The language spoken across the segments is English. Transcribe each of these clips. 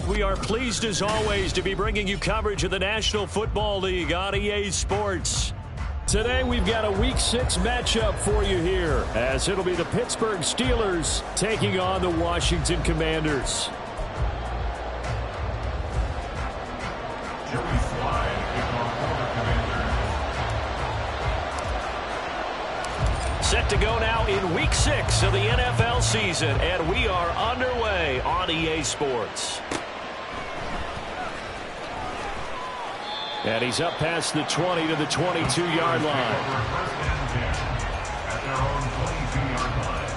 We are pleased as always to be bringing you coverage of the National Football League on EA Sports. Today we've got a Week 6 matchup for you here, as it'll be the Pittsburgh Steelers taking on the Washington Commanders. Set to go now in Week 6 of the NFL season, and we are underway on EA Sports. And he's up past the 20 to the 22-yard line. At their own 22-yard line.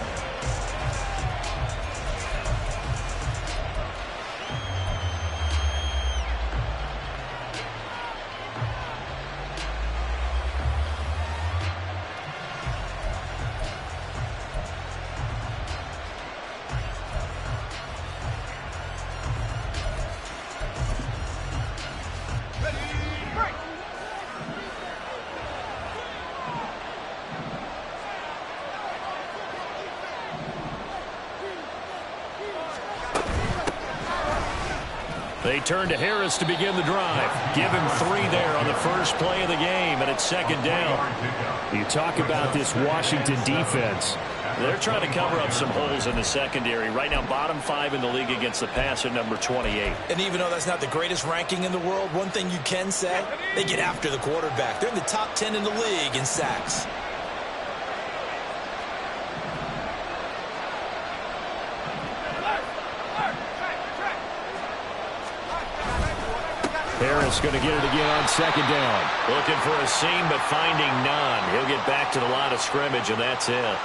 They turn to Harris to begin the drive. Give him 3 there on the first play of the game, and it's second down. You talk about this Washington defense. They're trying to cover up some holes in the secondary. Right now, bottom 5 in the league against the pass at number 28. And even though that's not the greatest ranking in the world, one thing you can say, they get after the quarterback. They're in the top 10 in the league in sacks. Harris going to get it again on second down. Looking for a seam, but finding none. He'll get back to the line of scrimmage, and that's it.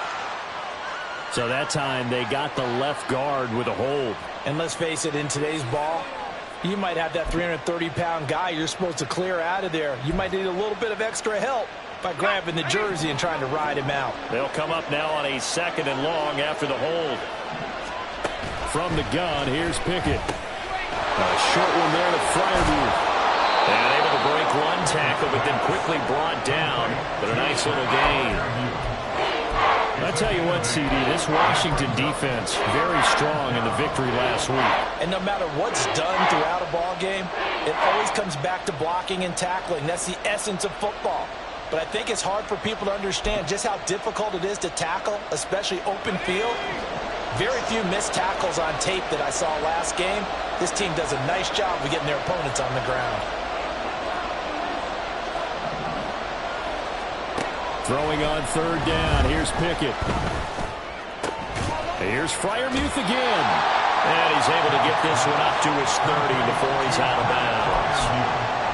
So that time they got the left guard with a hold. And let's face it, in today's ball, you might have that 330-pound guy you're supposed to clear out of there. You might need a little bit of extra help by grabbing the jersey and trying to ride him out. They'll come up now on a 2nd and long after the hold. From the gun, here's Pickett. A short one there to Freiermuth. And able to break one tackle, but then quickly brought down. But a nice little gain. I'll tell you what, CD, this Washington defense, very strong in the victory last week. And no matter what's done throughout a ball game, it always comes back to blocking and tackling. That's the essence of football. But I think it's hard for people to understand just how difficult it is to tackle, especially open field. Very few missed tackles on tape that I saw last game. This team does a nice job of getting their opponents on the ground. Throwing on 3rd down. Here's Pickett. Here's Freiermuth again. And he's able to get this one up to his 30 before he's out of bounds.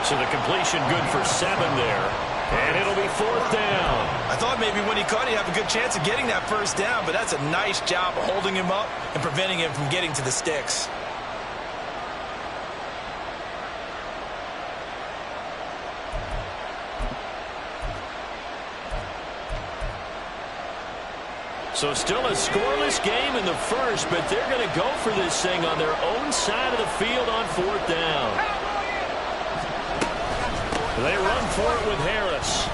So the completion good for 7 there. And it'll be 4th down. I thought maybe when he caught, he'd have a good chance of getting that first down, but that's a nice job of holding him up and preventing him from getting to the sticks. So still a scoreless game in the first, but they're going to go for this thing on their own side of the field on 4th down. They run for it with Harris.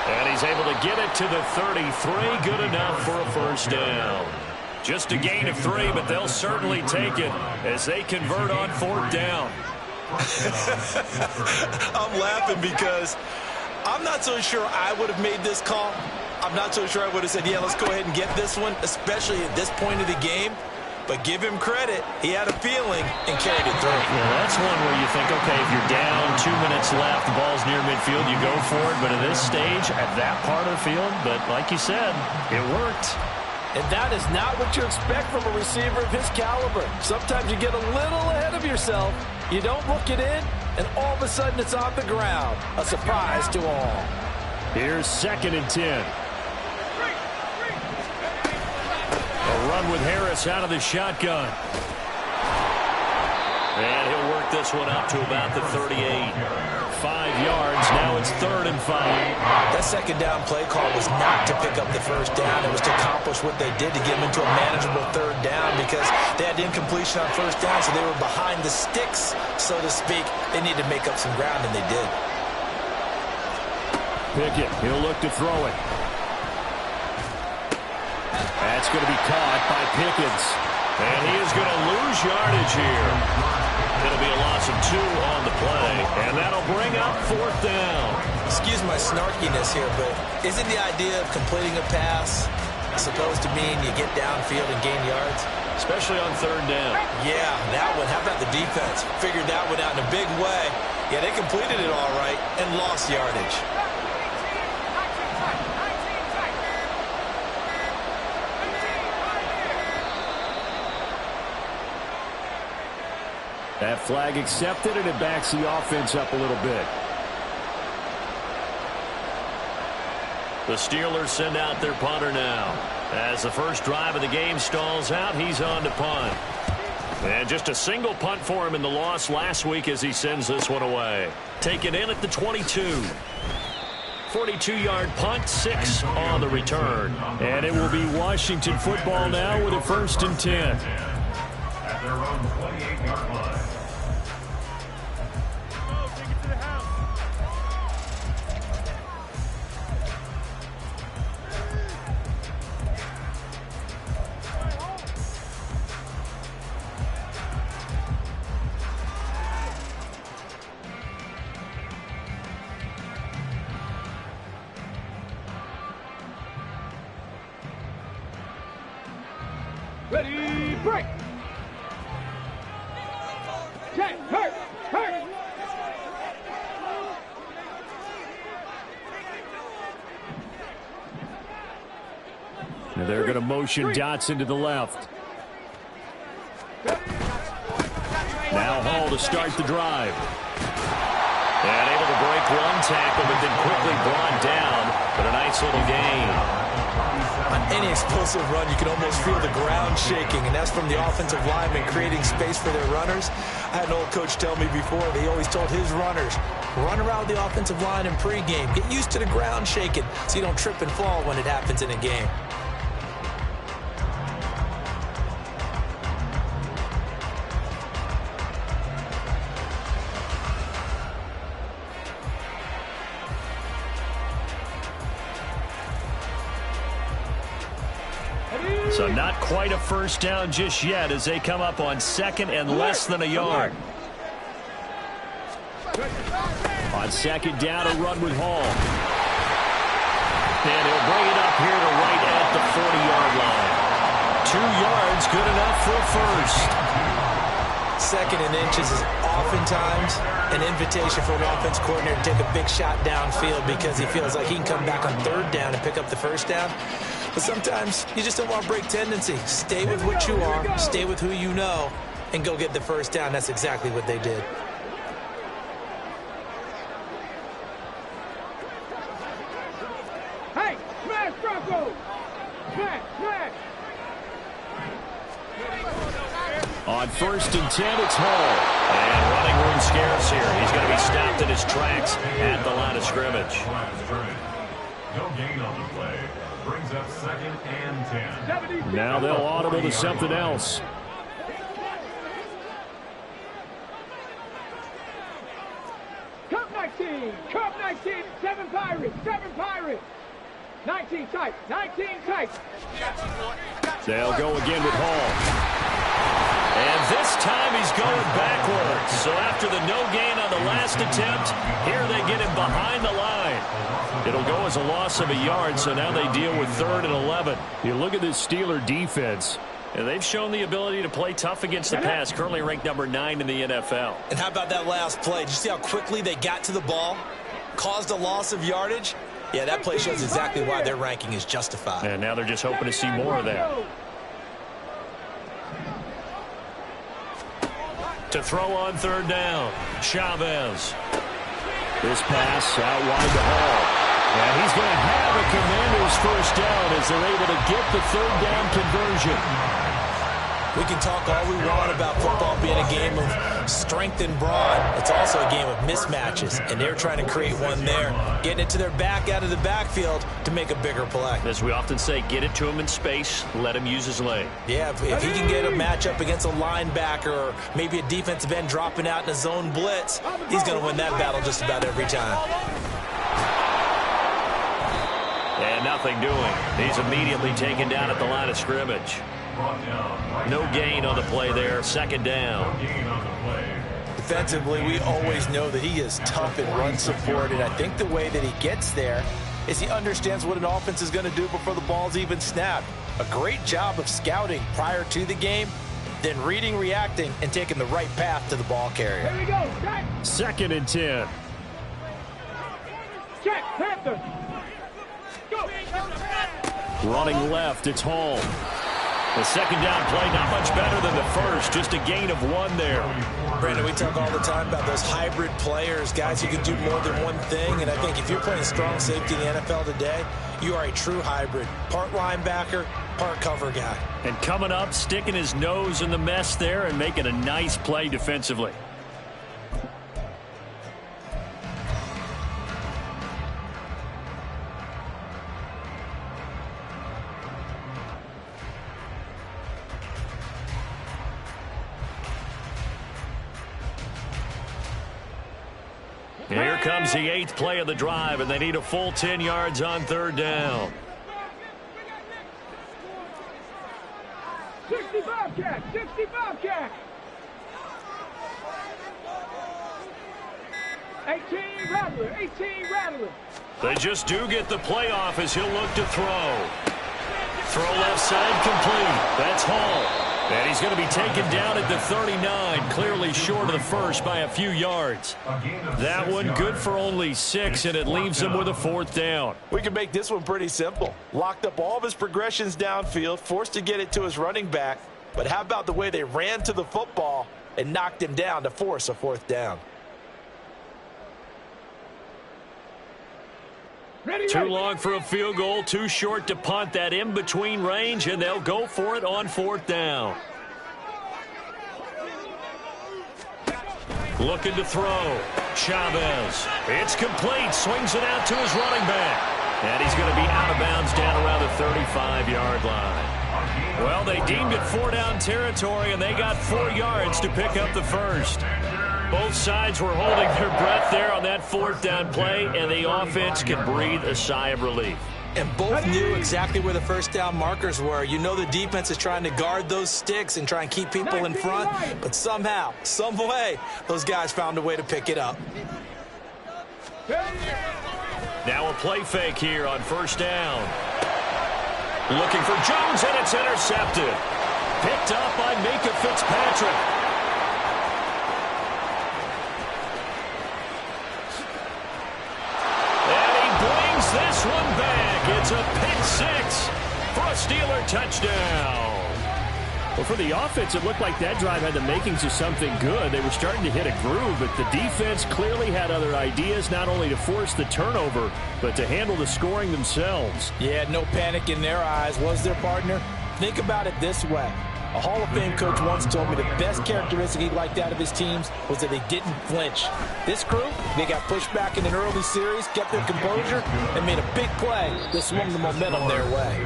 And he's able to get it to the 33. Good enough for a first down. Just a gain of 3, but they'll certainly take it as they convert on 4th down. I'm laughing because I'm not so sure I would have made this call. I'm not so sure I would have said, yeah, let's go ahead and get this one, especially at this point of the game. But give him credit. He had a feeling and carried it through. Yeah, that's one where you think, okay, if you're down, 2 minutes left, the ball's near midfield, you go for it. But at this stage, at that part of the field, but like you said, it worked. And that is not what you expect from a receiver of his caliber. Sometimes you get a little ahead of yourself. You don't look it in, and all of a sudden it's on the ground. A surprise to all. Here's 2nd and 10. A run with Harris out of the shotgun. And he'll work this one up to about the 38. 5 yards. Now it's 3rd and 5. That second down play call was not to pick up the first down. It was to accomplish what they did to get them into a manageable 3rd down because they had incompletion on first down, so they were behind the sticks, so to speak. They needed to make up some ground, and they did. Pickett, he'll look to throw it. That's going to be caught by Pickens. And he is going to lose yardage here. It'll be a loss of 2 on the play. And that'll bring up 4th down. Excuse my snarkiness here, but isn't the idea of completing a pass supposed to mean you get downfield and gain yards? Especially on 3rd down. Yeah, that one. How about the defense? Figured that one out in a big way. Yeah, they completed it all right and lost yardage. That flag accepted, and it backs the offense up a little bit. The Steelers send out their punter now. As the first drive of the game stalls out, he's on to punt. And just a single punt for him in the loss last week as he sends this one away. Taken in at the 22. 42-yard punt, 6 on the return. And it will be Washington football now with a 1st and 10. At their own 28-yard line. Ready, break! Check, hurt, hurt! And they're going to motion Dotson to the left. Now Hall to start the drive. And able to break one tackle, but then quickly brought down. But a nice little gain. On any explosive run, you can almost feel the ground shaking, and that's from the offensive linemen creating space for their runners. I had an old coach tell me before, they always told his runners, run around the offensive line in pregame. Get used to the ground shaking so you don't trip and fall when it happens in a game. So not quite a first down just yet as they come up on 2nd and less than a yard. On 2nd down, a run with Hall. And he'll bring it up here to right at the 40-yard line. 2 yards, good enough for a first. 2nd and inches is oftentimes an invitation for an offense coordinator to take a big shot downfield because he feels like he can come back on 3rd down and pick up the first down. But sometimes you just don't want to break tendency. Stay with what you are, stay with who you know, and go get the first down. That's exactly what they did. Hey, smash Broncos! Smash, smash! On 1st and 10, it's Hall. And running room scarce here. He's going to be stopped in his tracks at the line of scrimmage. No gain on the play. Brings up 2nd and 10. Now they'll audible to something else. Cup 19! Cup 19! 7 Pirates! 7 Pirates! 19 tight! 19 tight! They'll go again with Hall. And this time he's going backwards. So after the no gain on the last attempt, here they get him behind the line. It'll go as a loss of a yard, so now they deal with 3rd and 11. You look at this Steeler defense, and they've shown the ability to play tough against the pass, currently ranked number 9 in the NFL. And how about that last play? Did you see how quickly they got to the ball? Caused a loss of yardage? Yeah, that play shows exactly why their ranking is justified. And now they're just hoping to see more of that. To throw on 3rd down, Chavez. This pass out wide to Hall. And he's going to have a Commander's first down as they're able to get the 3rd down conversion. 3 We can talk all we want about football being a game of strength and brawn. It's also a game of mismatches, and they're trying to create one there, getting it to their back out of the backfield to make a bigger play. As we often say, get it to him in space, let him use his leg. Yeah, if he can get a matchup against a linebacker or maybe a defensive end dropping out in a zone blitz, he's going to win that battle just about every time. And nothing doing. He's immediately taken down at the line of scrimmage. No gain on the play there. Second down. Defensively, we always know that he is tough in run support, and I think the way that he gets there is he understands what an offense is going to do before the ball's even snapped. A great job of scouting prior to the game, then reading, reacting, and taking the right path to the ball carrier. Here we go. Check. Second and 10. Check. Panther. Go. Running left, it's Hall. The second down play, not much better than the first. Just a gain of 1 there. Brandon, we talk all the time about those hybrid players, guys who can do more than one thing. And I think if you're playing strong safety in the NFL today, you are a true hybrid. Part linebacker, part cover guy. And coming up, sticking his nose in the mess there and making a nice play defensively. Here comes the 8th play of the drive, and they need a full 10 yards on third down. 65 catch. 65 catch. 18 Rattler. 18 Rattler. They just do get the playoff as he'll look to throw. Throw left side complete. That's Hall. And he's going to be taken down at the 39, clearly short of the first by a few yards. That one good for only 6, and it leaves him with a 4th down. We can make this one pretty simple. Locked up all of his progressions downfield, forced to get it to his running back. But how about the way they ran to the football and knocked him down to force a 4th down? Too long for a field goal, too short to punt. That in-between range, and they'll go for it on 4th down. Looking to throw. Chavez. It's complete. Swings it out to his running back. And he's going to be out of bounds down around the 35-yard line. Well, they deemed it 4-down territory, and they got 4 yards to pick up the first. Both sides were holding their breath there on that 4th down play, and the offense can breathe a sigh of relief. And both knew exactly where the first down markers were. You know the defense is trying to guard those sticks and try and keep people in front, but somehow, some way, those guys found a way to pick it up. Now a play fake here on 1st down. Looking for Jones, and it's intercepted. Picked up by Micah Fitzpatrick. This one back. It's a pick 6 for a Steeler touchdown. Well, for the offense, it looked like that drive had the makings of something good. They were starting to hit a groove, but the defense clearly had other ideas, not only to force the turnover, but to handle the scoring themselves. Yeah, no panic in their eyes, was their partner? Think about it this way. A Hall of Fame coach once told me the best characteristic he liked out of his teams was that they didn't flinch. This crew, they got pushed back in an early series, kept their composure, and made a big play that swung the momentum their way.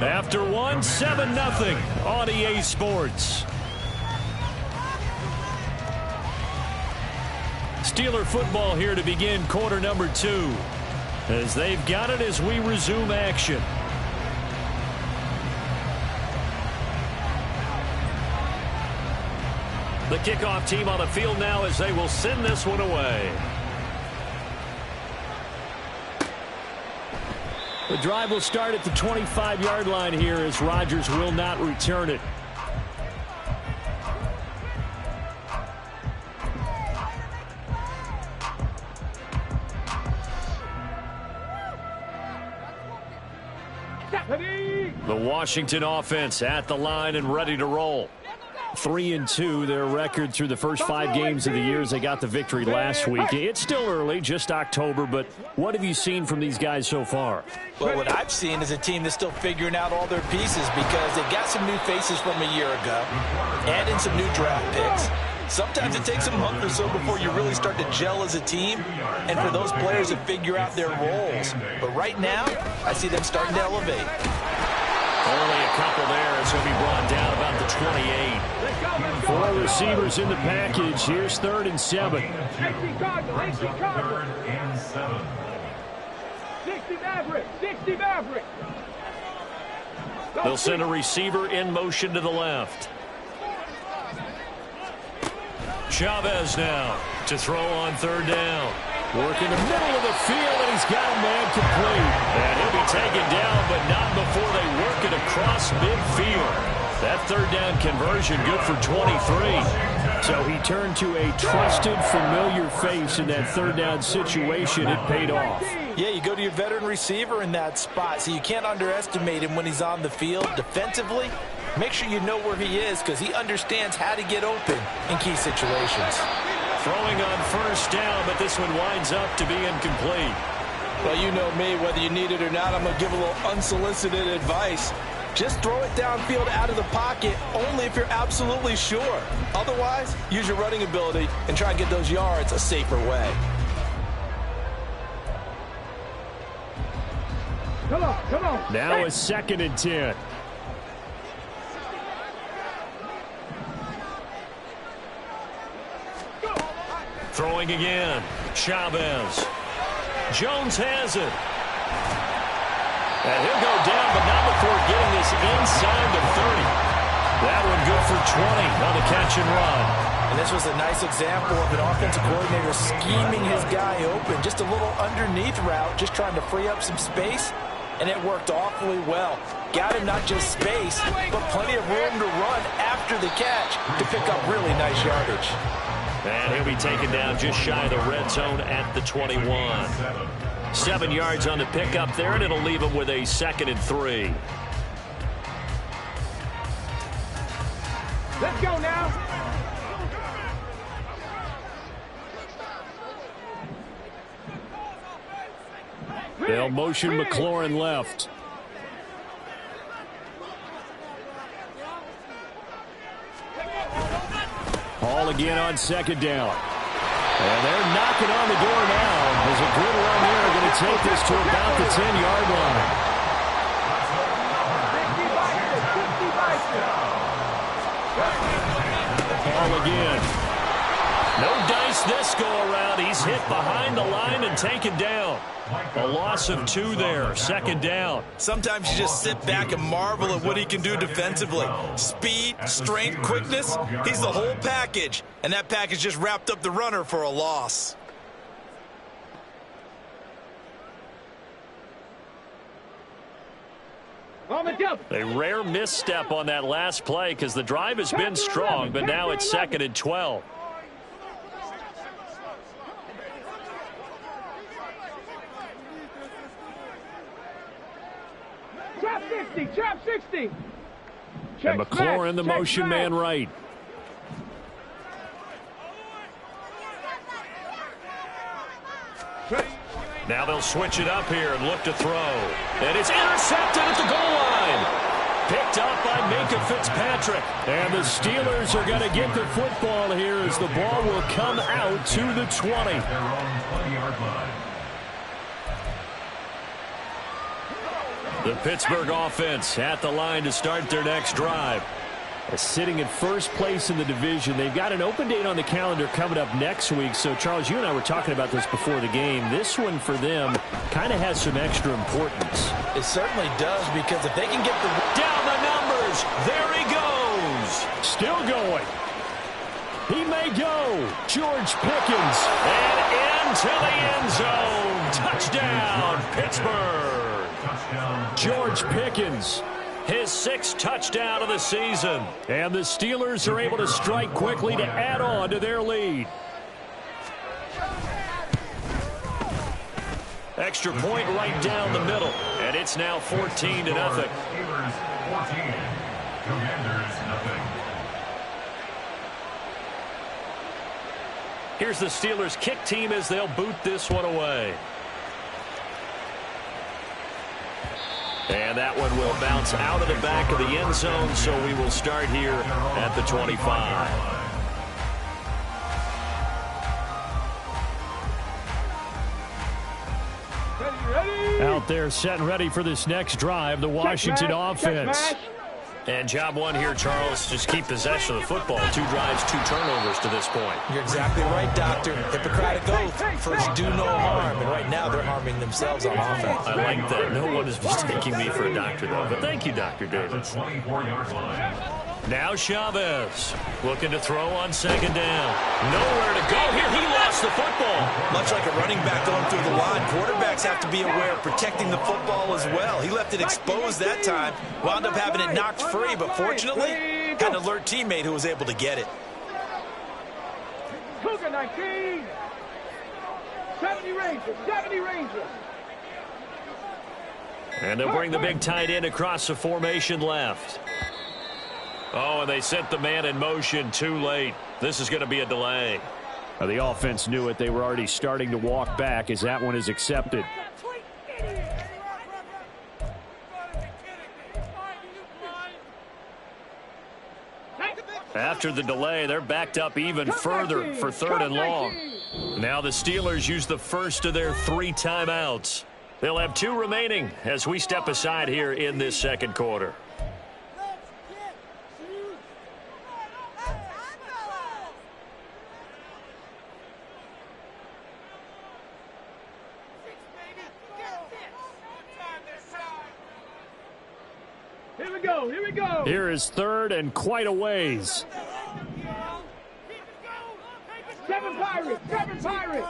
After 1, 7-0 on EA Sports. Steeler football here to begin quarter number 2. As they've got it as we resume action. The kickoff team on the field now as they will send this one away. The drive will start at the 25-yard line here as Rodgers will not return it. The Washington offense at the line and ready to roll. 3-2, their record through the first 5 games of the year as they got the victory last week. It's still early, just October, but what have you seen from these guys so far? Well, what I've seen is a team that's still figuring out all their pieces because they got some new faces from a year ago, add in some new draft picks. Sometimes it takes a month or so before you really start to gel as a team and for those players to figure out their roles. But right now, I see them starting to elevate. Only a couple there as he'll be brought down about the 28. 4 receivers in the package. Here's 3rd and 7. 3rd and 7. 60 Maverick. 60 Maverick. They'll send a receiver in motion to the left. Chavez now to throw on 3rd down. Work in the middle of the field, and he's got a man complete. And he'll be taken down, but not before they work it across midfield. That 3rd down conversion good for 23. So he turned to a trusted, familiar face in that 3rd down situation. It paid off. Yeah, you go to your veteran receiver in that spot, so you can't underestimate him when he's on the field defensively. Make sure you know where he is because he understands how to get open in key situations. Throwing on 1st down, but this one winds up to be incomplete. Well, you know me, whether you need it or not, I'm going to give a little unsolicited advice. Just throw it downfield out of the pocket only if you're absolutely sure. Otherwise, use your running ability and try and get those yards a safer way. Come on, come on. Now a 2nd and 10. Throwing again. Chavez. Jones has it. And he'll go down, but not before getting this inside the 30. That one good for 20 on the catch and run. And this was a nice example of an offensive coordinator scheming his guy open. Just a little underneath route, just trying to free up some space. And it worked awfully well. Got him not just space, but plenty of room to run after the catch to pick up really nice yardage. And he'll be taken down just shy of the red zone at the 21. 7 yards on the pickup there, and it'll leave him with a 2nd and 3. Let's go now. They'll motion McLaurin left. Hall again on 2nd down. And they're knocking on the door now. There's a good run here. Going to take this to about the 10-yard line. Hall again. No dice this go-around. He's hit behind the line and taken down. A loss of 2 there. 2nd down. Sometimes you just sit back and marvel at what he can do defensively. Speed, strength, quickness. He's the whole package. And that package just wrapped up the runner for a loss. A rare misstep on that last play because the drive has been strong, but now it's 2nd and 12. Trap 60, trap 60. And McLaurin, the motion man right. Now they'll switch it up here and look to throw. And it's intercepted at the goal line. Picked up by Minkah Fitzpatrick. And the Steelers are going to get the football here as the ball will come out to the 20. Their own 20-yard line. The Pittsburgh offense at the line to start their next drive. Sitting in first place in the division. They've got an open date on the calendar coming up next week. So, Charles, you and I were talking about this before the game. This one for them kind of has some extra importance. It certainly does, because if they can get the... Down the numbers. There he goes. Still going. He may go. George Pickens. And into the end zone. Touchdown, Pittsburgh. George Pickens, his 6th touchdown of the season. And the Steelers are able to strike quickly to add on to their lead. Extra point right down the middle. And it's now 14-0. Steelers 14, Commanders nothing. Here's the Steelers kick team as they'll boot this one away. And that one will bounce out of the back of the end zone, so we will start here at the 25. Out there set and ready for this next drive, the Washington offense. And job one here, Charles, just keep possession of the football. 2 drives, 2 turnovers to this point. You're exactly right, Doctor. Hippocratic oath. First, do no harm. And right now, they're harming themselves on offense. I like that. No one is mistaking me for a doctor, though. But thank you, Dr. Davis. Now Chavez looking to throw on second down. Nowhere to go here. He lost the football. Much like a running back going through the line, quarterbacks have to be aware of protecting the football as well. He left it exposed that time. Wound up having it knocked free, but fortunately, had an alert teammate who was able to get it. Cougar 19. 70 Rangers. 70 Rangers. And they'll bring the big tight end across the formation left. Oh, and they sent the man in motion too late. This is going to be a delay. Now, the offense knew it. They were already starting to walk back as that one is accepted. After the delay, they're backed up even further for 3rd and long. Now the Steelers use the first of their 3 timeouts. They'll have 2 remaining as we step aside here in this second quarter. Here we go. Here is 3rd and quite a ways. 7 Pirates. 7 Pirates.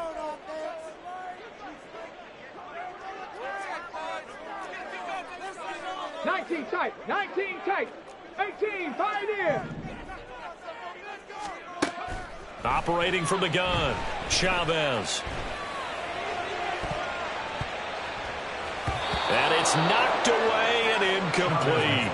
Nineteen tight. 19 tight. 18 Pioneer. Operating from the gun, Chavez. And it's knocked away and incomplete.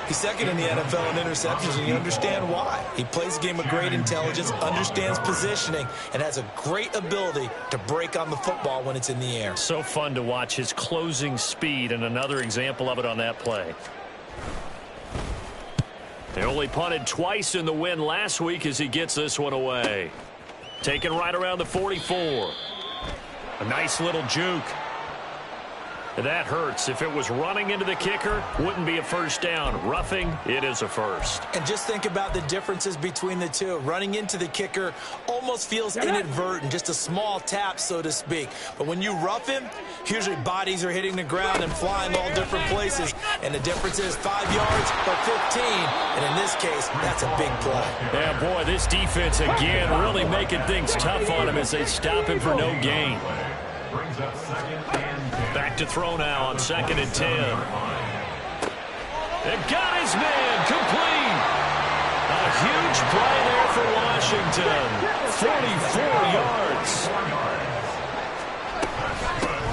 He's second in the NFL in interceptions, and you understand why. He plays a game with great intelligence, understands positioning, and has a great ability to break on the football when it's in the air. So fun to watch his closing speed, and another example of it on that play. They only punted twice in the win last week as he gets this one away. Taken right around the 44. A nice little juke. That hurts. If it was running into the kicker, wouldn't be a first down. Roughing, it is a first. And just think about the differences between the two. Running into the kicker almost feels inadvertent, just a small tap, so to speak. But when you rough him, usually bodies are hitting the ground and flying all different places. And the difference is 5 yards or 15. And in this case, that's a big play. Yeah, boy, this defense again really making things tough on him as they stop him for no gain. Brings up 2nd and 10. Back to throw now on 2nd and 10. They've got his man complete. A huge play there for Washington. 44 yards.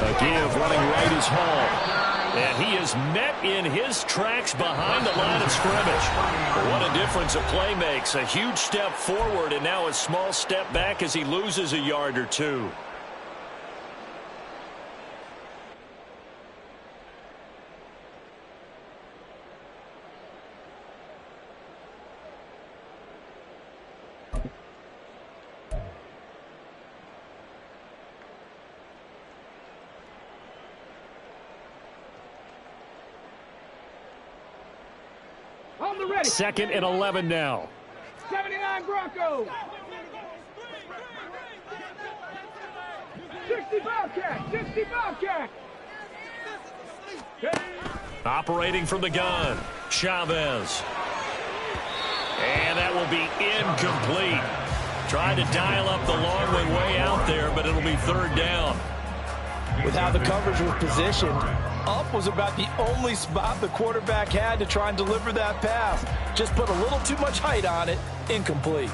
A give running right is Hall. And he is met in his tracks behind the line of scrimmage. What a difference a play makes. A huge step forward and now a small step back as he loses a yard or 2. On the ready. 2nd and 11 now. 79 Broncos. 60 Bobcat. 60 Bobcat. Operating from the gun, Chavez. And that will be incomplete. Tried to dial up the long one way out there, but it'll be 3rd down. With how the coverage was positioned, up was about the only spot the quarterback had to try and deliver that pass. Just put a little too much height on it. Incomplete.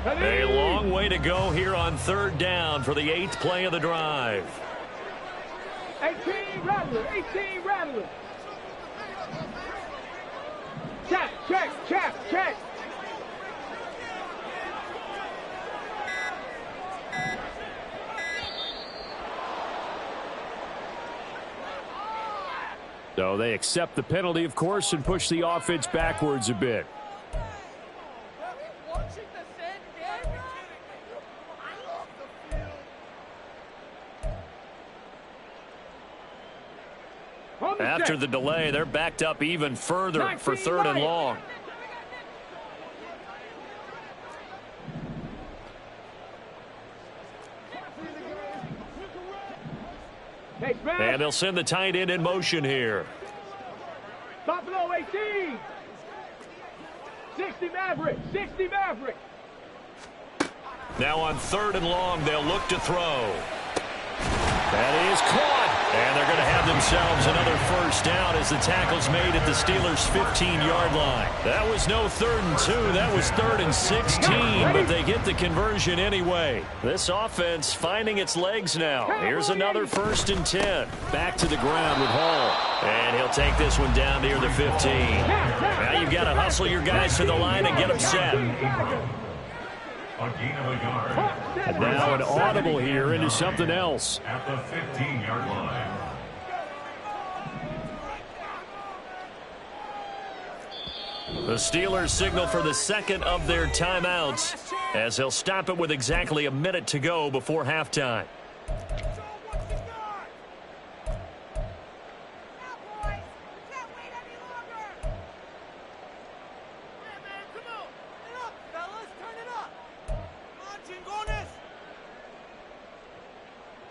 A long way to go here on 3rd down for the 8th play of the drive. 18 Rattler, 18 Rattler. Check, check, check, check. So they accept the penalty, of course, and push the offense backwards a bit. After the delay, they're backed up even further for 3rd and long. And they'll send the tight end in motion here. Buffalo 18. 60 Maverick, 60 Maverick. Now on 3rd and long, they'll look to throw. That is caught. And they're going to have themselves another 1st down as the tackle's made at the Steelers' 15-yard line. That was no 3rd and 2. That was 3rd and 16, but they get the conversion anyway. This offense finding its legs now. Here's another 1st and 10. Back to the ground with Hall. And he'll take this one down near the 15. Now you've got to hustle your guys to the line and get them set. A gain of a yard. And now an audible here into something else. At the 15-yard line. The Steelers signal for the 2nd of their timeouts as they'll stop it with exactly a minute to go before halftime.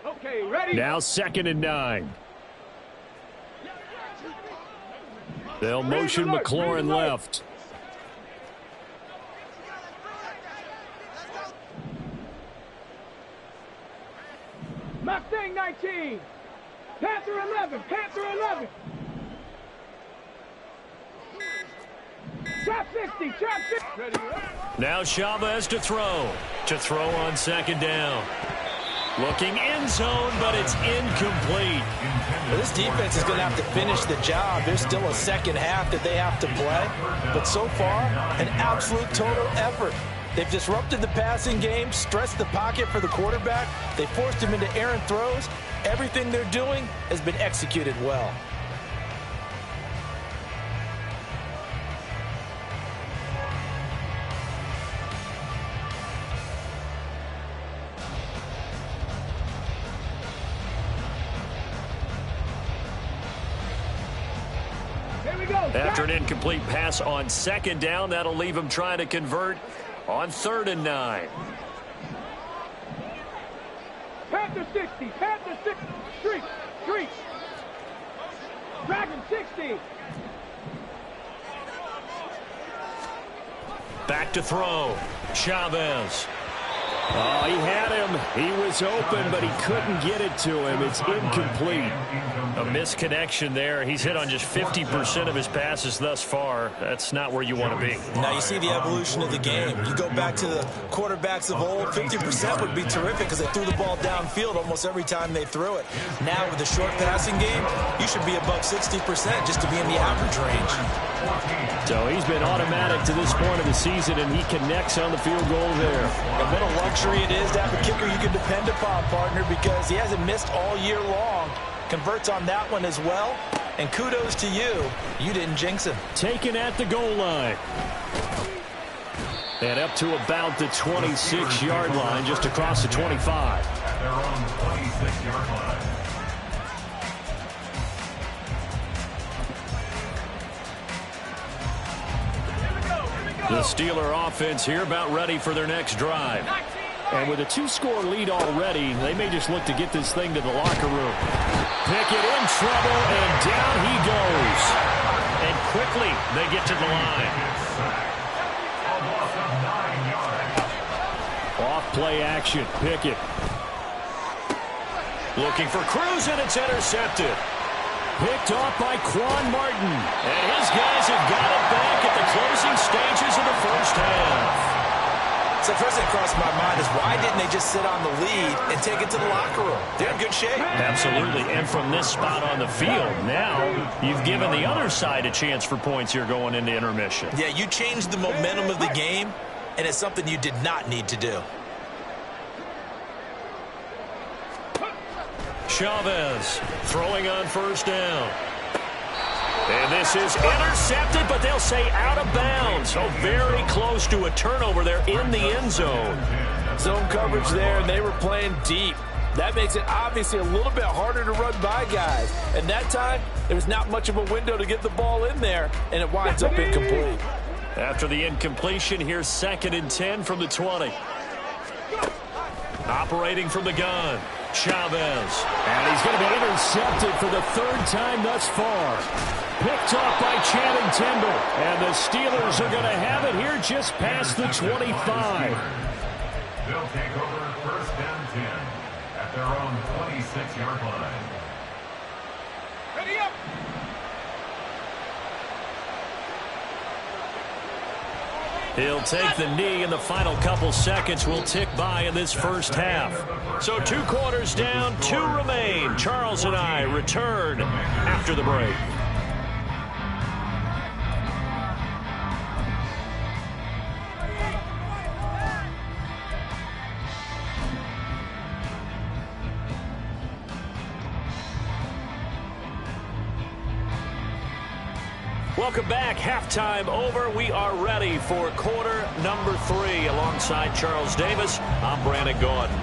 Okay, ready. Now 2nd and 9. They'll motion McLaurin left. Mustang 19. Panther 11. Panther 11. Trap 60. Trap 60. Ready. Now Chavez to throw. To throw on 2nd down. Looking end zone, but it's incomplete. Well, this defense is going to have to finish the job. There's still a 2nd half that they have to play. But so far, an absolute total effort. They've disrupted the passing game, stressed the pocket for the quarterback. They forced him into errant throws. Everything they're doing has been executed well. After an incomplete pass on 2nd down, that'll leave him trying to convert on 3rd and 9. Panther 60. Panther 60. Street. Street. Dragon 60. Back to throw. Chavez. Oh, he had him. He was open, but he couldn't get it to him. It's incomplete. A misconnection there. He's hit on just 50% of his passes thus far. That's not where you want to be. Now you see the evolution of the game. You go back to the quarterbacks of old, 50% would be terrific because they threw the ball downfield almost every time they threw it. Now with the short passing game, you should be above 60% just to be in the average range. So he's been automatic to this point of the season, and he connects on the field goal there. And what a luxury it is to have a kicker you can depend upon, partner, because he hasn't missed all year long. Converts on that one as well. And kudos to you. You didn't jinx him. Taken at the goal line. And up to about the 26-yard line, just across the 25. At their own 26-yard line. The Steeler offense here about ready for their next drive. And with a 2-score lead already, they may just look to get this thing to the locker room. Pickett in trouble, and down he goes. And quickly, they get to the line. Off-play action, Pickett. Looking for Cruz, and it's intercepted. Picked off by Quan Martin. And his guys have got it back at the closing stages of the first half. So the first thing that crossed my mind is why didn't they just sit on the lead and take it to the locker room? They're in good shape. Absolutely. And from this spot on the field, now you've given the other side a chance for points here going into intermission. Yeah, you changed the momentum of the game, and it's something you did not need to do. Chavez throwing on first down. And this is intercepted, but they'll say out of bounds. So very close to a turnover there in the end zone. Zone coverage there, and they were playing deep. That makes it obviously a little bit harder to run by guys. And that time, there was not much of a window to get the ball in there, and it winds up incomplete. After the incompletion, here's 2nd and 10 from the 20. Operating from the gun, Chavez. And he's going to be intercepted for the 3rd time thus far. Picked off by Channing Tindall. And the Steelers are going to have it here just past the 25. They'll take over 1st and 10 at their own 26-yard line. Ready up. He'll take the knee, and the final couple seconds will tick by in this first half. So 2 quarters down, 2 remain. Charles and I return after the break. Welcome back. Halftime over. We are ready for quarter number 3. Alongside Charles Davis, I'm Brandon Gordon.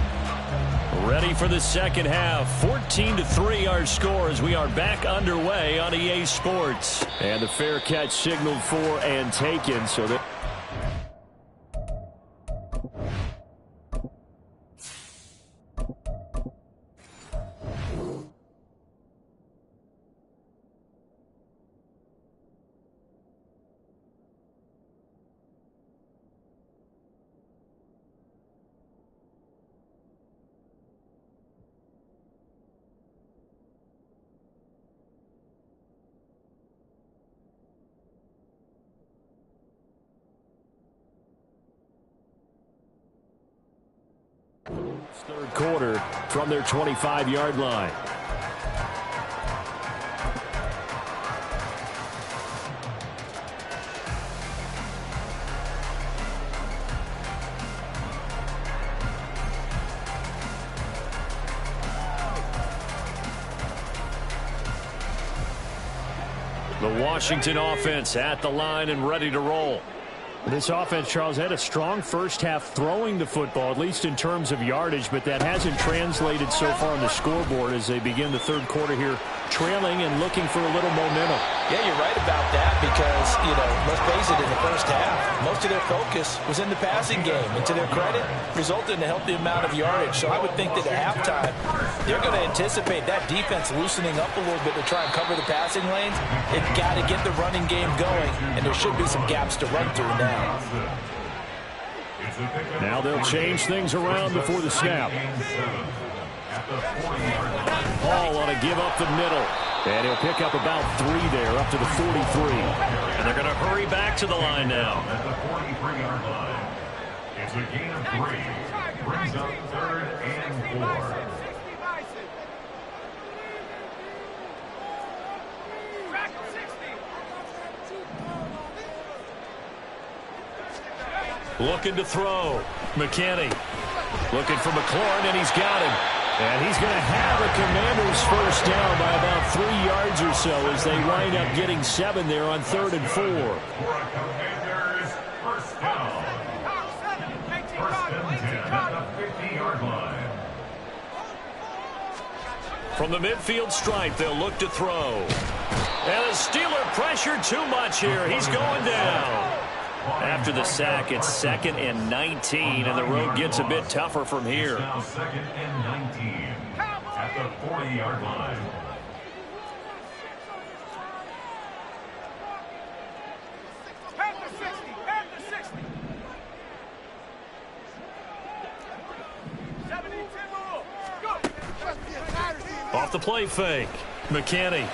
Ready for the second half. 14-3 our score as we are back underway on EA Sports. And the fair catch signaled for and taken. So that. Third quarter from their 25-yard line. The Washington offense at the line and ready to roll. This offense, Charles, had a strong first half throwing the football, at least in terms of yardage, but that hasn't translated so far on the scoreboard as they begin the third quarter here, trailing and looking for a little momentum. Yeah, you're right about that because, let's face it, in the first half, most of their focus was in the passing game. And to their credit, resulted in a healthy amount of yardage. So I would think that at halftime, they're going to anticipate that defense loosening up a little bit to try and cover the passing lanes. They've got to get the running game going, and there should be some gaps to run through now. Now they'll change things around before the snap. Ball on a give up the middle. And he'll pick up about 3 there, up to the 43. And they're going to hurry back to the line now. At the 43-yard line. It's a gain of 3. Brings up 3rd and 4. Looking to throw. McKinney looking for McLaurin, and he's got him. And he's going to have a Commanders first down by about 3 yards or so as they wind up getting 7 there on 3rd and 4. For a Commanders first down. 1st and 10 at the 50-yard line. From the midfield stripe, they'll look to throw. And the Steeler pressure too much here. He's going down. After the sack, it's 2nd and 19, and the road gets a bit tougher from here. Now 2nd and 19 at the 40-yard line. Off the play fake, McKinney.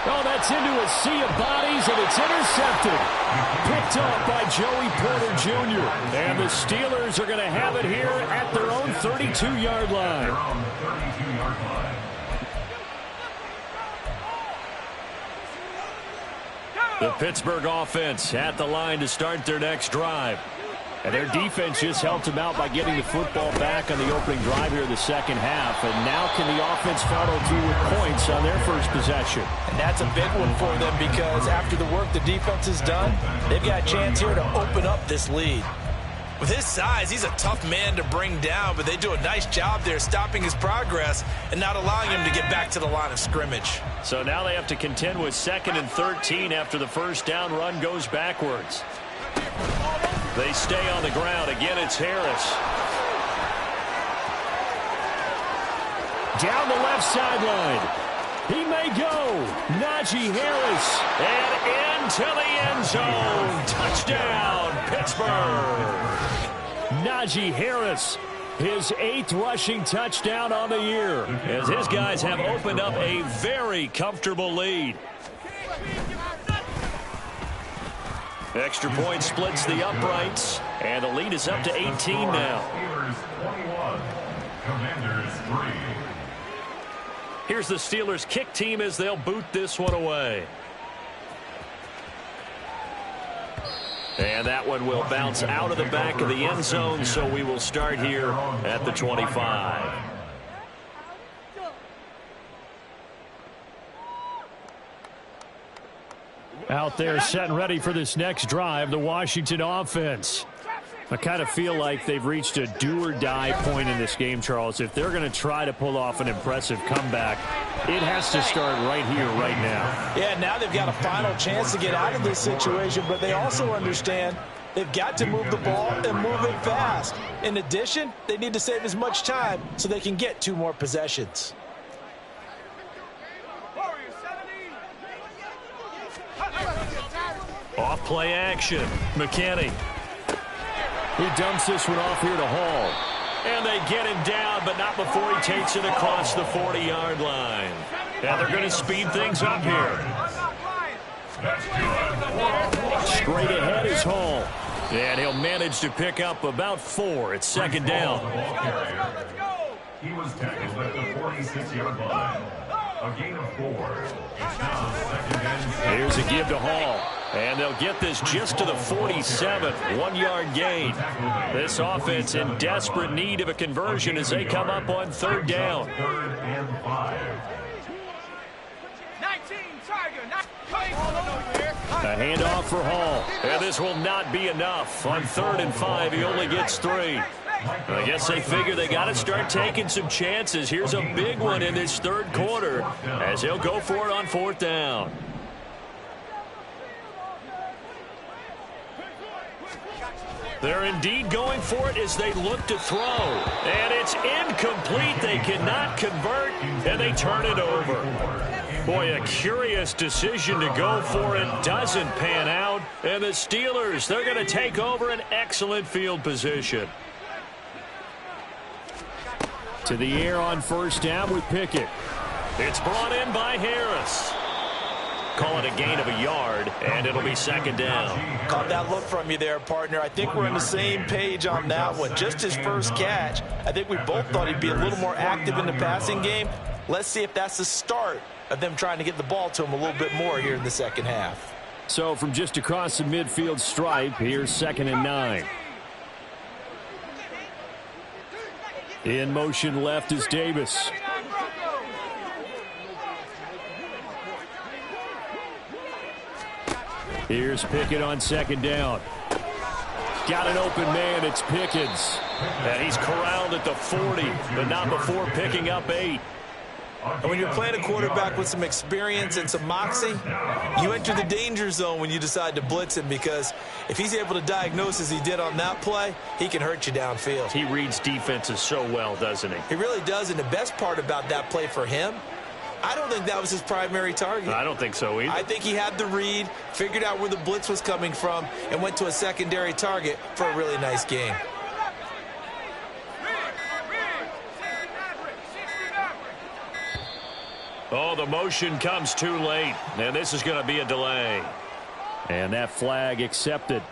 Oh, that's into a sea of bodies, and it's intercepted. Picked off by Joey Porter Jr. And the Steelers are going to have it here at their own 32-yard line. The Pittsburgh offense at the line to start their next drive. And their defense just helped them out by getting the football back on the opening drive here in the second half. And now can the offense follow through with points on their first possession? And that's a big one for them because after the work the defense has done, they've got a chance here to open up this lead. With his size, he's a tough man to bring down, but they do a nice job there stopping his progress and not allowing him to get back to the line of scrimmage. So now they have to contend with 2nd and 13 after the first down run goes backwards. They stay on the ground. Again, it's Harris. Down the left sideline. He may go. Najee Harris. And into the end zone. Touchdown, Pittsburgh. Najee Harris, his 8th rushing touchdown on the year, as his guys have opened up a very comfortable lead. Extra point splits the uprights, and the lead is up to 18 now. Here's the Steelers kick team as they'll boot this one away. And that one will bounce out of the back of the end zone, so we will start here at the 25. Out there set and ready for this next drive, the Washington offense. I kind of feel like they've reached a do-or-die point in this game, Charles. If they're going to try to pull off an impressive comeback, it has to start right here, right now. Yeah, now they've got a final chance to get out of this situation, but they also understand they've got to move the ball and move it fast. In addition, they need to save as much time so they can get 2 more possessions. Off play action. McKinney. He dumps this one off here to Hall. And they get him down, but not before he takes it across the 40-yard line. And they're going to speed things up here. Straight ahead is Hall. And he'll manage to pick up about 4. It's 2nd down. He was tackled at the 46-yard line. A gain of 4. It's now 2nd and 7. Here's a give to Hall. And they'll get this just to the 47th. 1-yard gain. This offense in desperate need of a conversion as they come up on 3rd down. 3rd and 5. 19, Tiger. A handoff for Hall. And this will not be enough. On 3rd and 5, he only gets 3. I guess they figure they got to start taking some chances. Here's a big one in this 3rd quarter as he'll go for it on 4th down. They're indeed going for it as they look to throw. And it's incomplete. They cannot convert, and they turn it over. Boy, a curious decision to go for it. Doesn't pan out. And the Steelers, they're going to take over an excellent field position. To the air on 1st down with Pickett. It's brought in by Harris. Call it a gain of a yard, and it'll be 2nd down. Caught that look from you there, partner. I think we're on the same page on that one. Just his first catch. I think we both thought he'd be a little more active in the passing game. Let's see if that's the start of them trying to get the ball to him a little bit more here in the second half. So from just across the midfield stripe, here's 2nd and 9. In motion left is Davis. Here's Pickett on 2nd down. Got an open man. It's Pickens. And he's corralled at the 40, but not before picking up 8. And when you're playing a quarterback with some experience and some moxie, you enter the danger zone when you decide to blitz him, because if he's able to diagnose as he did on that play, he can hurt you downfield. He reads defenses so well, doesn't he? He really does, and the best part about that play for him, I don't think that was his primary target. I don't think so either. I think he had the read, figured out where the blitz was coming from, and went to a secondary target for a really nice game. Oh, the motion comes too late, and this is going to be a delay. And that flag accepted.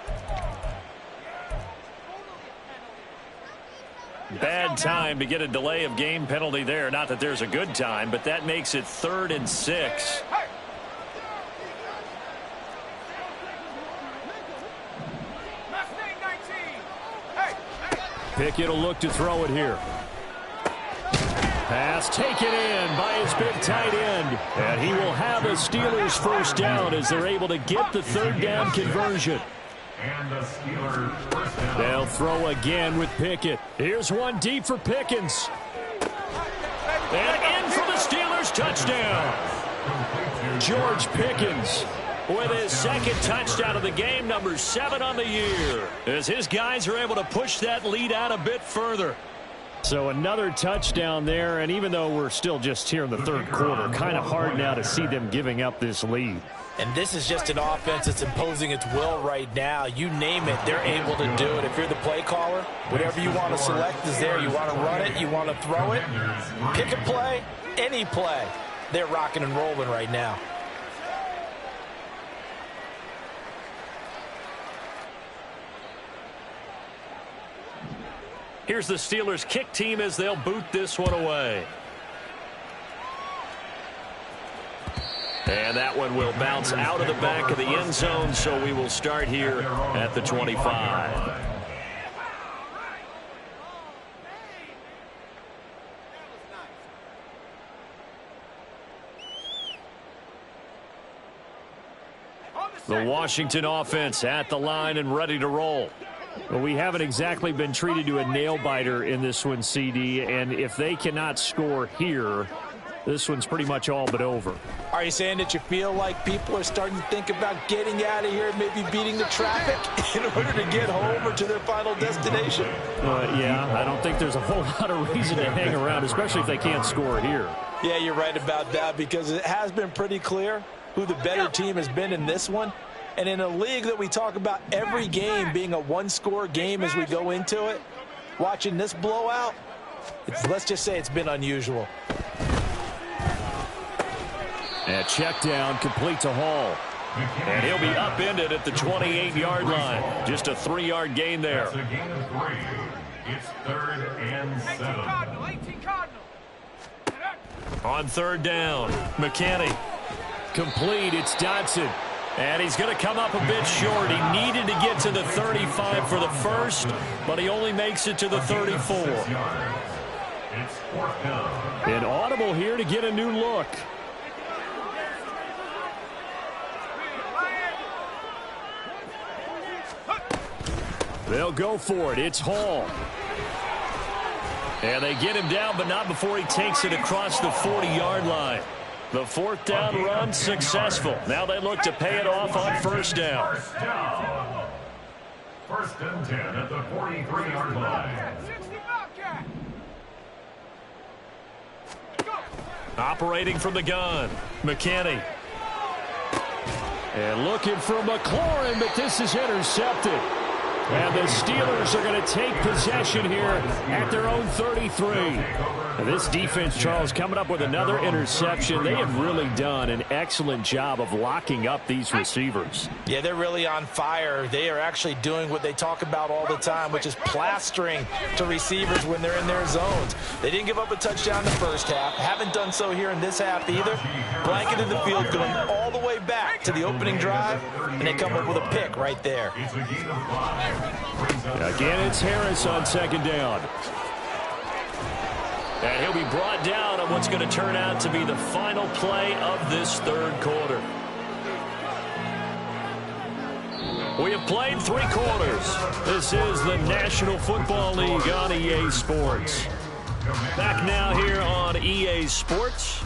Bad time to get a delay of game penalty there. Not that there's a good time, but that makes it 3rd and 6. Pickett will look to throw it here. Pass taken in by his big tight end. And he will have a Steelers first down as they're able to get the 3rd down conversion. And the Steelers first down. They'll throw again with Pickett. Here's one deep for Pickens. And in for the Steelers touchdown. George Pickens with his 2nd touchdown of the game, number 7 on the year, as his guys are able to push that lead out a bit further. So another touchdown there, and even though we're still just here in the 3rd quarter, kind of hard now to see them giving up this lead. And this is just an offense that's imposing its will right now. You name it, they're able to do it. If you're the play caller, whatever you want to select is there. You want to run it, you want to throw it, pick a play, any play. They're rocking and rolling right now. Here's the Steelers kick team as they'll boot this one away. And that one will bounce out of the back of the end zone, so we will start here at the 25. The Washington offense at the line and ready to roll. Well, we haven't exactly been treated to a nail-biter in this one, CD, and if they cannot score here, this one's pretty much all but over. Are you saying that you feel like people are starting to think about getting out of here, maybe beating the traffic in order to get home or to their final destination? Yeah, I don't think there's a whole lot of reason to hang around, especially if they can't score here. Yeah, you're right about that, because it has been pretty clear who the better team has been in this one. And in a league that we talk about every game being a one-score game as we go into it, watching this blowout, let's just say it's been unusual. And check down, complete to Hall. And he'll be upended at the 28-yard line. Just a 3-yard gain there. That's a gain of 3. It's 3rd and 7. 18 Cardinal. On 3rd down, McKinney. Complete, it's Dotson. And he's going to come up a bit short. He needed to get to the 35 for the first, but he only makes it to the 34. It's 4th down. An audible here to get a new look. They'll go for it. It's Hall. And they get him down, but not before he takes it across the 40-yard line. The 4th down run successful. Now they look to pay it off on 1st down. 1st and 10 at the 43-yard line. Operating from the gun, McKinney. And looking for McLaurin, but this is intercepted. And the Steelers are going to take possession here at their own 33. This defense, Charles, coming up with another interception. They have really done an excellent job of locking up these receivers. Yeah, they're really on fire. They are actually doing what they talk about all the time, which is plastering to receivers when they're in their zones. They didn't give up a touchdown in the first half. Haven't done so here in this half either. Blanketed the field, going all the way back to the opening drive, and they come up with a pick right there. Again, it's Harris on 2nd down. And he'll be brought down on what's going to turn out to be the final play of this 3rd quarter. We have played 3 quarters. This is the National Football League on EA Sports. Back now here on EA Sports.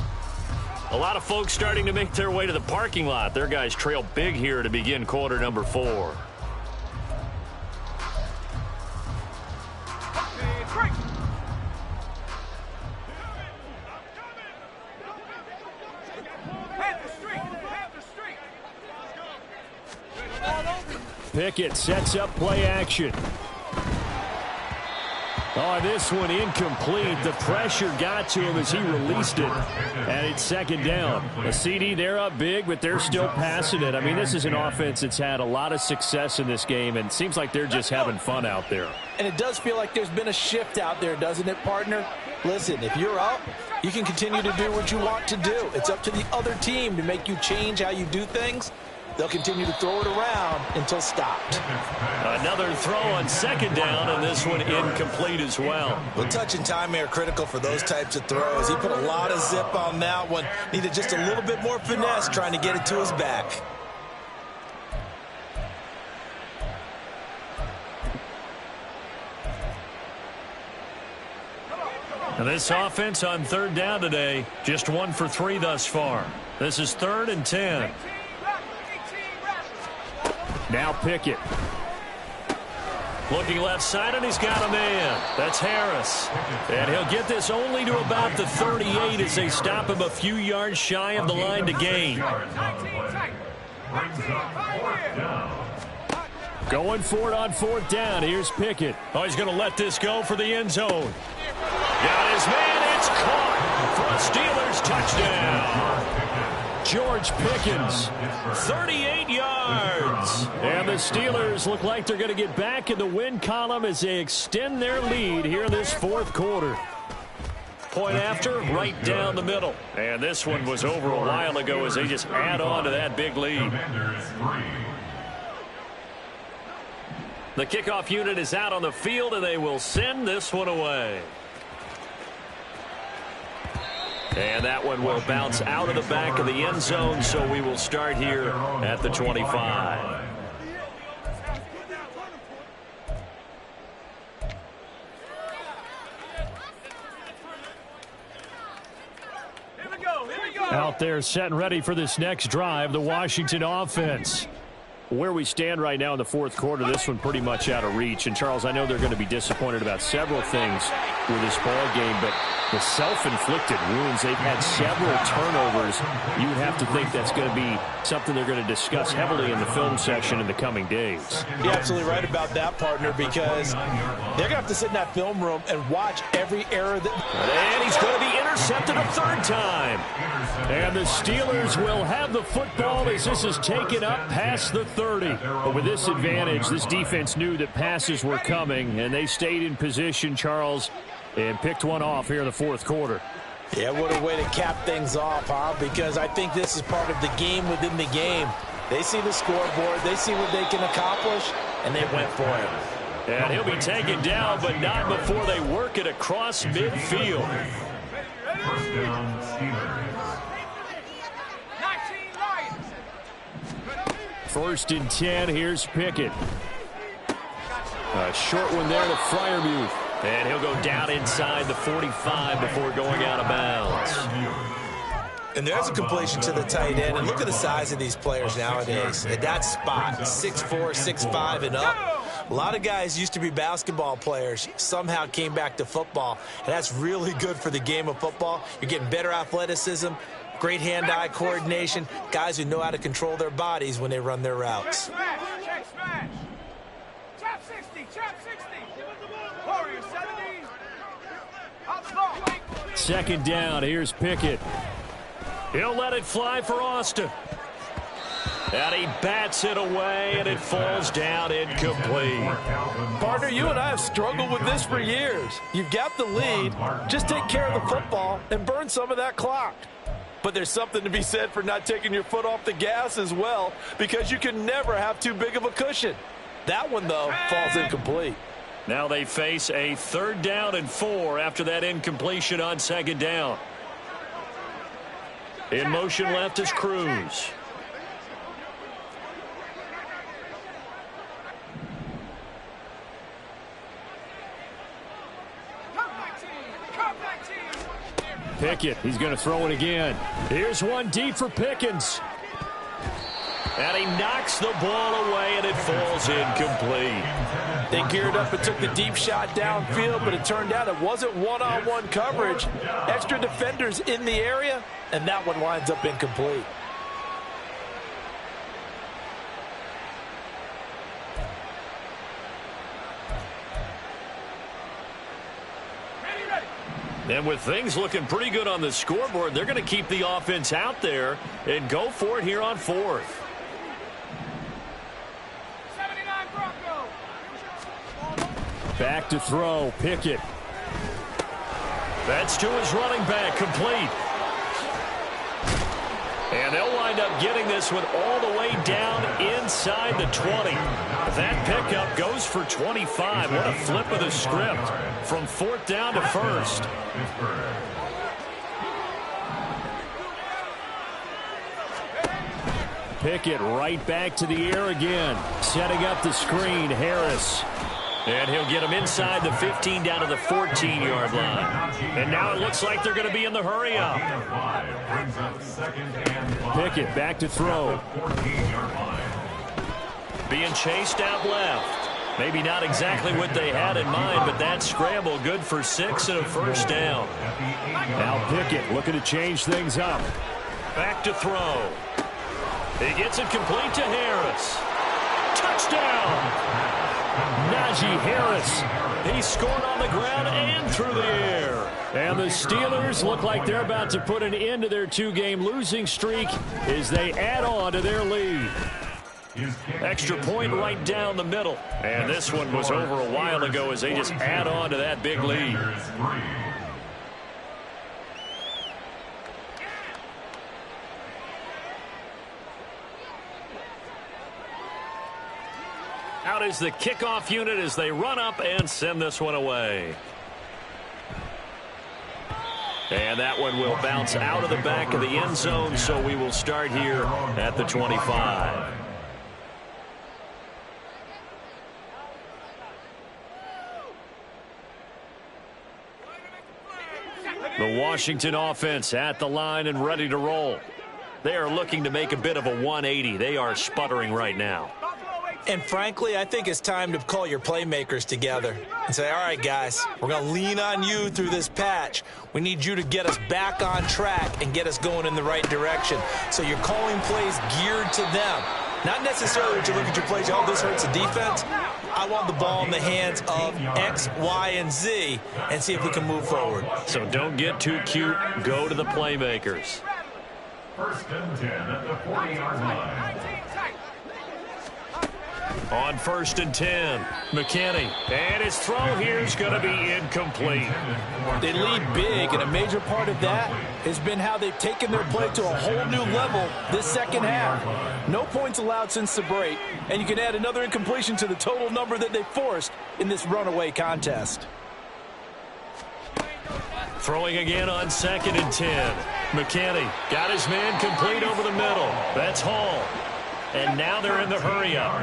A lot of folks starting to make their way to the parking lot. Their guys trail big here to begin quarter number 4. Pickett sets up play action. Oh, this one incomplete. The pressure got to him as he released it, and it's second down. A CD, they're up big, but they're still passing it. I mean, this is an offense that's had a lot of success in this game, and it seems like they're just having fun out there. And it does feel like there's been a shift out there, doesn't it, partner? Listen, if you're up, you can continue to do what you want to do. It's up to the other team to make you change how you do things. They'll continue to throw it around until stopped. Another throw on second down, and this one incomplete as well. Well, touch and time are critical for those types of throws. He put a lot of zip on that one. Needed just a little bit more finesse trying to get it to his back. And this offense on third down today, just 1 for 3 thus far. This is 3rd and 10. Now Pickett. Looking left side, and he's got a man. That's Harris. And he'll get this only to about the 38 as they stop him a few yards shy of the line to gain. Going for it on 4th down. Here's Pickett. Oh, he's going to let this go for the end zone. Got his man. It's caught for a Steelers touchdown. George Pickens, 38 yards. And the Steelers look like they're going to get back in the win column as they extend their lead here in this 4th quarter. Point after, right down the middle. And this one was over a while ago as they just add on to that big lead. The kickoff unit is out on the field, and they will send this one away. And that one will bounce out of the back of the end zone, so we will start here at the 25. Out there setting ready for this next drive, the Washington offense. Where we stand right now in the 4th quarter, this one pretty much out of reach. And, Charles, I know they're going to be disappointed about several things with this ball game, but the self-inflicted wounds, they've had several turnovers. You would have to think that's going to be something they're going to discuss heavily in the film session in the coming days. You're absolutely right about that, partner, because they're going to have to sit in that film room and watch every error. And he's going to be intercepted a 3rd time. And the Steelers will have the football as this is taken up past the 30. But with this advantage, this defense knew that passes were coming, and they stayed in position, Charles, and picked one off here in the 4th quarter. Yeah, what a way to cap things off, huh? Because I think this is part of the game within the game. They see the scoreboard, they see what they can accomplish, and they went for it. And he'll be taken down, but not before they work it across midfield. First down, Steelers. 1st and 10, here's Pickett. A short one there to Freiermuth. And he'll go down inside the 45 before going out of bounds. And there's a completion to the tight end. And look at the size of these players nowadays. At that spot, 6'4", 6'5", and up. A lot of guys used to be basketball players, somehow came back to football. And that's really good for the game of football. You're getting better athleticism, great hand-eye coordination, guys who know how to control their bodies when they run their routes. Check smash. Chop 60, chop 60. Warrior 70. Second down, here's Pickett. He'll let it fly for Austin. And he bats it away, and it falls down incomplete. Partner, you and I have struggled with this for years. You've got the lead. Just take care of the football and burn some of that clock. But there's something to be said for not taking your foot off the gas as well, because you can never have too big of a cushion. That one, though, falls incomplete. Now they face a 3rd down and 4 after that incompletion on 2nd down. In motion left is Cruz. Pickett, he's going to throw it again. Here's one deep for Pickens. And he knocks the ball away, and it falls incomplete. They geared up and took the deep shot downfield, but it turned out it wasn't one-on-one coverage. Extra defenders in the area, and that one winds up incomplete. And with things looking pretty good on the scoreboard, they're going to keep the offense out there and go for it here on 4th. 79 Bronco. Back to throw, Pickett. That's to his running back, complete. And they'll wind up getting this one all the way down inside the 20. That pickup goes for 25. What a flip of the script from 4th down to 1st. Pickett right back to the air again. Setting up the screen, Harris. And he'll get him inside the 15 down to the 14-yard line. And now it looks like they're going to be in the hurry-up. Pickett back to throw. Being chased out left. Maybe not exactly what they had in mind, but that scramble good for 6 and a first down. Now Pickett looking to change things up. Back to throw. He gets it complete to Harris. Touchdown! Najee Harris. He scored on the ground and through the air. And the Steelers look like they're about to put an end to their 2-game losing streak as they add on to their lead. Extra point right down the middle. And this one was over a while ago as they just add on to that big lead. Out is the kickoff unit as they run up and send this one away. And that one will bounce out of the back of the end zone, so we will start here at the 25. The Washington offense at the line and ready to roll. They are looking to make a bit of a 180. They are sputtering right now. And frankly, I think it's time to call your playmakers together and say, all right, guys, we're going to lean on you through this patch. We need you to get us back on track and get us going in the right direction. So you're calling plays geared to them. Not necessarily that you look at your plays, oh, this hurts the defense. I want the ball in the hands of X, Y, and Z and see if we can move forward. So don't get too cute. Go to the playmakers. 1st and 10 at the 40-yard line. On 1st and 10, McKinney. And his throw here is going to be incomplete. They lead big, and a major part of that has been how they've taken their play to a whole new level this second half. No points allowed since the break, and you can add another incompletion to the total number that they forced in this runaway contest. Throwing again on 2nd and 10. McKinney got his man complete over the middle. That's Hall. And now they're in the hurry-up.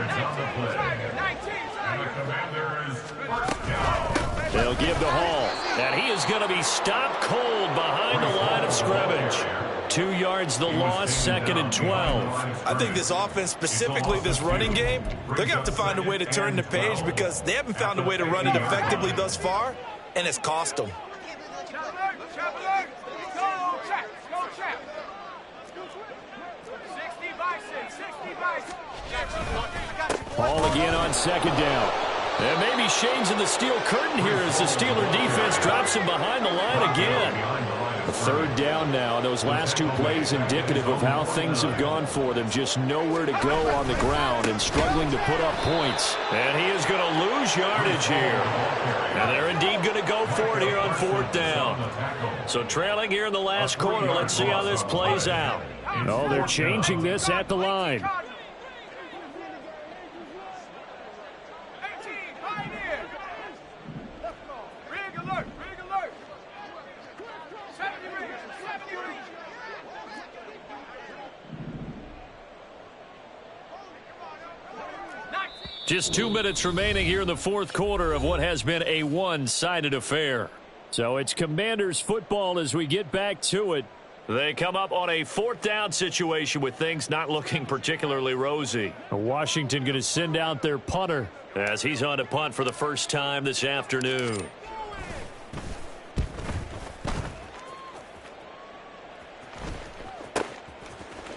They'll give to Hall. And he is going to be stopped cold behind the line of scrimmage. 2 yards the loss, 2nd and 12. I think this offense, specifically this running game, they're going to have to find a way to turn the page because they haven't found a way to run it effectively thus far, and it's cost them. Ball again on 2nd down. And maybe shades in the steel curtain here as the Steeler defense drops him behind the line again. A 3rd down now. Those last 2 plays indicative of how things have gone for them. Just nowhere to go on the ground and struggling to put up points. And he is going to lose yardage here. And they're indeed going to go for it here on 4th down. So trailing here in the last quarter. Let's see how this plays out. Oh, they're changing this at the line. Just 2 minutes remaining here in the 4th quarter of what has been a one-sided affair. So it's Commanders football as we get back to it. They come up on a 4th down situation with things not looking particularly rosy. Washington going to send out their punter as he's on to punt for the first time this afternoon.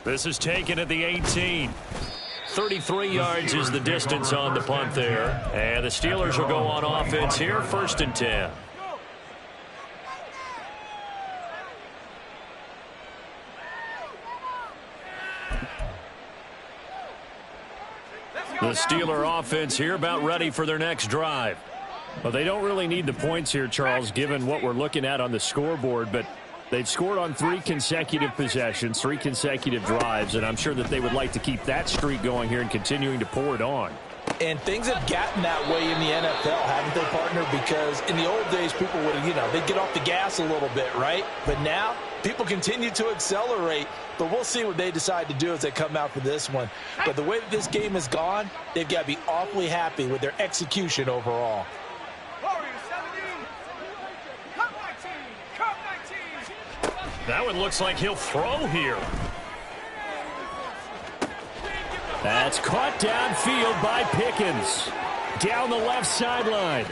This is taken at the 18. 33 yards is the distance on the punt there. And the Steelers will go on offense here, 1st and 10. The Steeler offense here about ready for their next drive. Well, they don't really need the points here, Charles, given what we're looking at on the scoreboard, but they've scored on 3 consecutive possessions, 3 consecutive drives, and I'm sure that they would like to keep that streak going here and continuing to pour it on. And things have gotten that way in the NFL, haven't they, partner? Because in the old days, people would, they'd get off the gas a little bit, right? But now, people continue to accelerate, but we'll see what they decide to do as they come out for this one. But the way that this game has gone, they've got to be awfully happy with their execution overall. That one looks like he'll throw here. That's caught downfield by Pickens. Down the left sideline.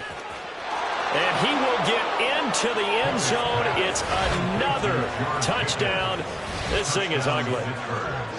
And he will get into the end zone. It's another touchdown. This thing is ugly.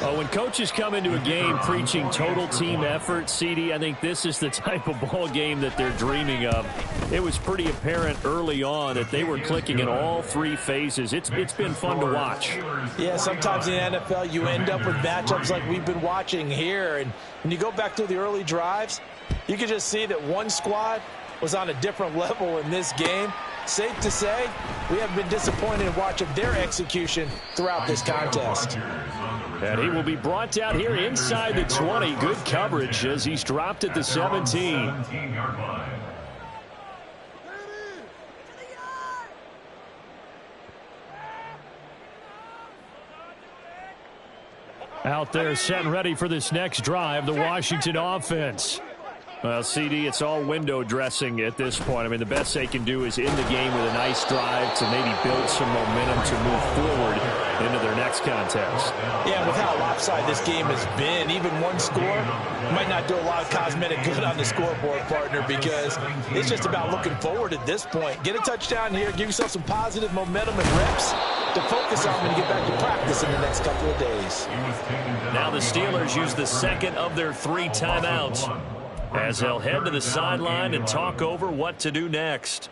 Oh, when coaches come into a game preaching total team effort, CD, I think this is the type of ball game that they're dreaming of. It was pretty apparent early on that they were clicking in all 3 phases. It's been fun to watch. Yeah, sometimes in the NFL you end up with matchups like we've been watching here. And when you go back to the early drives, you can just see that one squad was on a different level in this game. Safe to say, we have been disappointed in watching their execution throughout this contest. And he will be brought down here inside the 20. Good coverage as he's dropped at the 17. Out there set and ready for this next drive, the Washington offense. Well, CD, it's all window dressing at this point. I mean, the best they can do is end the game with a nice drive to maybe build some momentum to move forward into their next contest. Yeah, with how lopsided this game has been, even one score might not do a lot of cosmetic good on the scoreboard, partner, because it's just about looking forward at this point. Get a touchdown here, give yourself some positive momentum and reps to focus on when you get back to practice in the next couple of days. Now the Steelers use the second of their 3 timeouts, as they'll head to the sideline and talk over what to do next.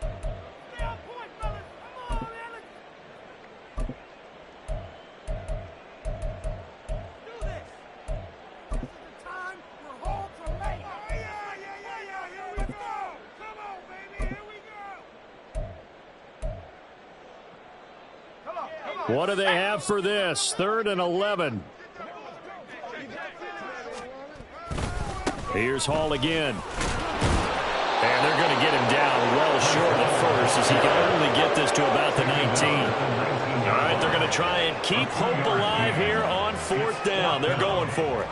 What do they have for this? 3rd and 11. Here's Hall again. And they're going to get him down well short of the first as he can only get this to about the 19. All right, they're going to try and keep hope alive here on 4th down. They're going for it.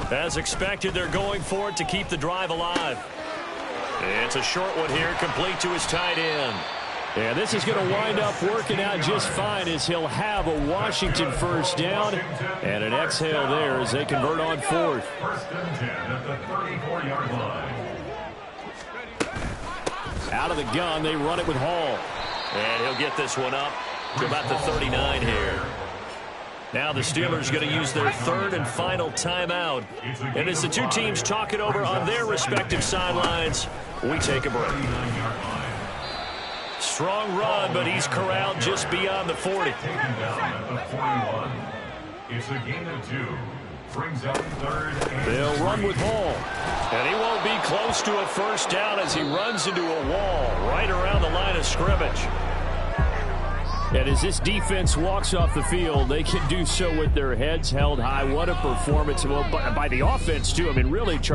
As expected, they're going for it to keep the drive alive. It's a short one here, complete to his tight end. And this is going to wind up working out just fine as he'll have a Washington first down and an exhale there as they convert on 4th. 1st and 10 at the 34-yard line. Out of the gun, they run it with Hall. And he'll get this one up to about the 39 here. Now the Steelers going to use their 3rd and final timeout. And as the 2 teams talk it over on their respective sidelines, we take a break. Strong run, but he's corralled just beyond the 40. Taken down at the 41. It's a gain of 2. Brings up 3rd and They'll run with Hall. And he won't be close to a first down as he runs into a wall right around the line of scrimmage. And as this defense walks off the field, they can do so with their heads held high. What a performance by the offense, too. I mean, really,